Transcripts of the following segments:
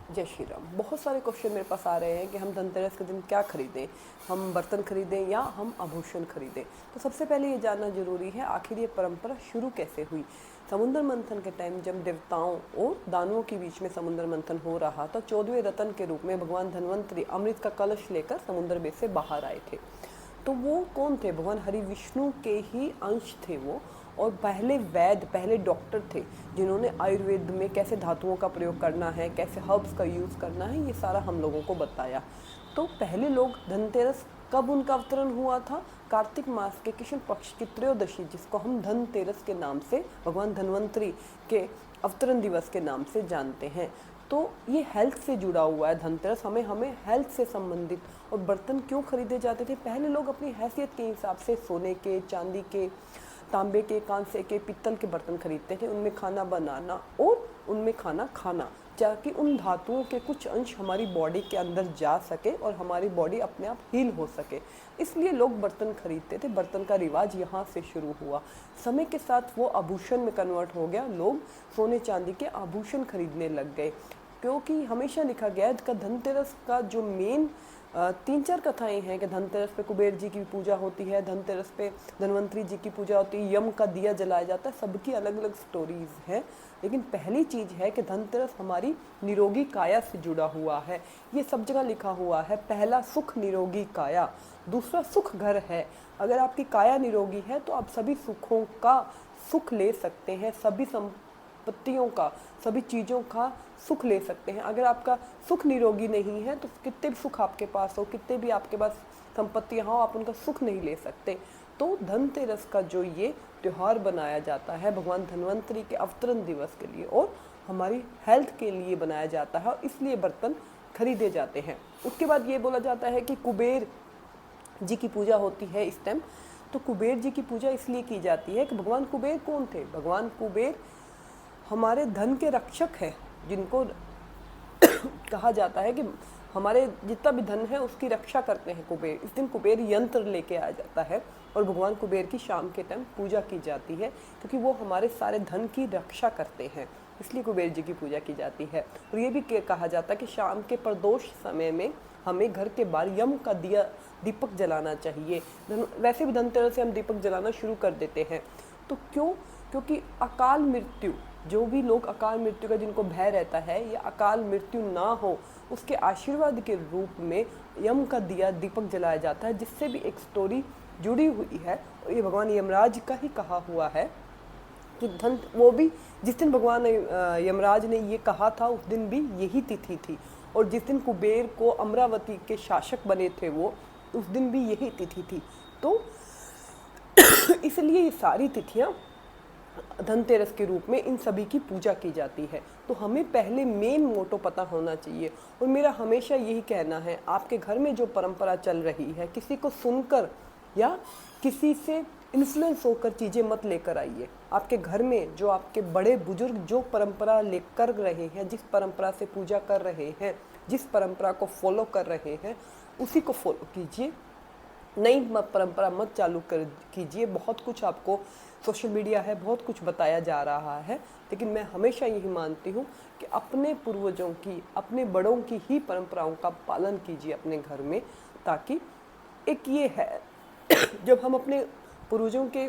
जय श्री राम। बहुत सारे क्वेश्चन मेरे पास आ रहे हैं कि हम धनतेरस के दिन क्या खरीदें, हम बर्तन खरीदें या हम आभूषण खरीदें। तो सबसे पहले ये जानना जरूरी है आखिर ये परंपरा शुरू कैसे हुई। समुद्र मंथन के टाइम जब देवताओं और दानवों के बीच में समुद्र मंथन हो रहा था, 14वें रतन के रूप में भगवान धन्वंतरी अमृत का कलश लेकर समुद्र में से बाहर आए थे। तो वो कौन थे? भगवान हरि विष्णु के ही अंश थे वो, और पहले वैद्य, पहले डॉक्टर थे जिन्होंने आयुर्वेद में कैसे धातुओं का प्रयोग करना है, कैसे हर्ब्स का यूज़ करना है, ये सारा हम लोगों को बताया। तो पहले लोग धनतेरस कब उनका अवतरण हुआ था? कार्तिक मास के कृष्ण पक्ष की त्रयोदशी, जिसको हम धनतेरस के नाम से, भगवान धन्वंतरी के अवतरण दिवस के नाम से जानते हैं। तो ये हेल्थ से जुड़ा हुआ है धनतेरस, हमें हेल्थ से संबंधित। और बर्तन क्यों खरीदे जाते थे? पहले लोग अपनी हैसियत के हिसाब से सोने के, चांदी के, तांबे के, कांसे के, पित्तल के बर्तन खरीदते थे, उनमें खाना बनाना और उनमें खाना खाना, ताकि उन धातुओं के कुछ अंश हमारी बॉडी के अंदर जा सके और हमारी बॉडी अपने आप हील हो सके। इसलिए लोग बर्तन खरीदते थे। बर्तन का रिवाज यहाँ से शुरू हुआ। समय के साथ वो आभूषण में कन्वर्ट हो गया, लोग सोने चांदी के आभूषण खरीदने लग गए। क्योंकि हमेशा लिखा गया है कि धनतेरस का जो मेन 3-4 कथाएं हैं कि धनतेरस पे कुबेर जी की पूजा होती है, धनतेरस पे धन्वंतरी जी की पूजा होती है, यम का दिया जलाया जाता है, सबकी अलग अलग स्टोरीज हैं। लेकिन पहली चीज़ है कि धनतेरस हमारी निरोगी काया से जुड़ा हुआ है। ये सब जगह लिखा हुआ है। पहला सुख निरोगी काया, दूसरा सुख घर है। अगर आपकी काया निरोगी है तो आप सभी सुखों का सुख ले सकते हैं, सभी संपत्तियों का, सभी चीज़ों का सुख ले सकते हैं। अगर आपका सुख निरोगी नहीं है तो कितने भी सुख आपके पास हो, कितने भी आपके पास संपत्तियाँ हो, आप उनका सुख नहीं ले सकते। तो धनतेरस का जो ये त्यौहार बनाया जाता है भगवान धन्वंतरी के अवतरण दिवस के लिए और हमारी हेल्थ के लिए बनाया जाता है, और इसलिए बर्तन खरीदे जाते हैं। उसके बाद ये बोला जाता है कि कुबेर जी की पूजा होती है इस टाइम। तो कुबेर जी की पूजा इसलिए की जाती है कि भगवान कुबेर कौन थे? भगवान कुबेर हमारे धन के रक्षक हैं, जिनको कहा जाता है कि हमारे जितना भी धन है उसकी रक्षा करते हैं कुबेर। इस दिन कुबेर यंत्र लेके आ जाता है और भगवान कुबेर की शाम के टाइम पूजा की जाती है, क्योंकि वो हमारे सारे धन की रक्षा करते हैं, इसलिए कुबेर जी की पूजा की जाती है। और ये भी कहा जाता है कि शाम के प्रदोष समय में हमें घर के बाहर यम का दिया दीपक जलाना चाहिए। वैसे भी धनतेरस से हम दीपक जलाना शुरू कर देते हैं। तो क्यों? क्योंकि अकाल मृत्यु, जो भी लोग अकाल मृत्यु का जिनको भय रहता है या अकाल मृत्यु ना हो, उसके आशीर्वाद के रूप में यम का दिया दीपक जलाया जाता है, जिससे भी एक स्टोरी जुड़ी हुई है। ये भगवान यमराज का ही कहा हुआ है कि धन, वो भी जिस दिन भगवान यमराज ने ये कहा था उस दिन भी यही तिथि थी, और जिस दिन कुबेर को अमरावती के शासक बने थे वो, उस दिन भी यही तिथि थी। तो इसलिए ये सारी तिथियाँ धनतेरस के रूप में इन सभी की पूजा की जाती है। तो हमें पहले मेन मोटो पता होना चाहिए। और मेरा हमेशा यही कहना है, आपके घर में जो परंपरा चल रही है, किसी को सुनकर या किसी से इन्फ्लुएंस होकर चीज़ें मत लेकर आइए। आपके घर में जो आपके बड़े बुजुर्ग जो परंपरा लेकर रहे हैं, जिस परंपरा से पूजा कर रहे हैं, जिस परंपरा को फॉलो कर रहे हैं, उसी को फॉलो कीजिए। नई परंपरा मत चालू कर कीजिए। बहुत कुछ आपको सोशल मीडिया है, बहुत कुछ बताया जा रहा है, लेकिन मैं हमेशा यही मानती हूँ कि अपने पूर्वजों की, अपने बड़ों की ही परंपराओं का पालन कीजिए अपने घर में। ताकि एक ये है, जब हम अपने पूर्वजों के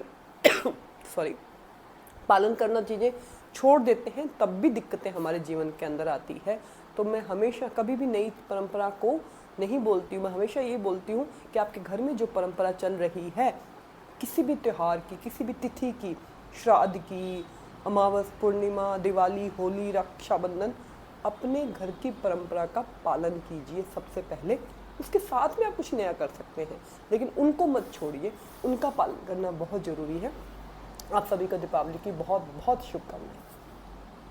पालन करना चीज़ें छोड़ देते हैं, तब भी दिक्कतें हमारे जीवन के अंदर आती है। तो मैं हमेशा कभी भी नई परंपरा को नहीं बोलती हूँ। मैं हमेशा ये बोलती हूँ कि आपके घर में जो परंपरा चल रही है, किसी भी त्यौहार की, किसी भी तिथि की, श्राद्ध की, अमावस, पूर्णिमा, दिवाली, होली, रक्षाबंधन, अपने घर की परंपरा का पालन कीजिए सबसे पहले। उसके साथ में आप कुछ नया कर सकते हैं, लेकिन उनको मत छोड़िए, उनका पालन करना बहुत ज़रूरी है। आप सभी को दीपावली की बहुत बहुत शुभकामनाएं।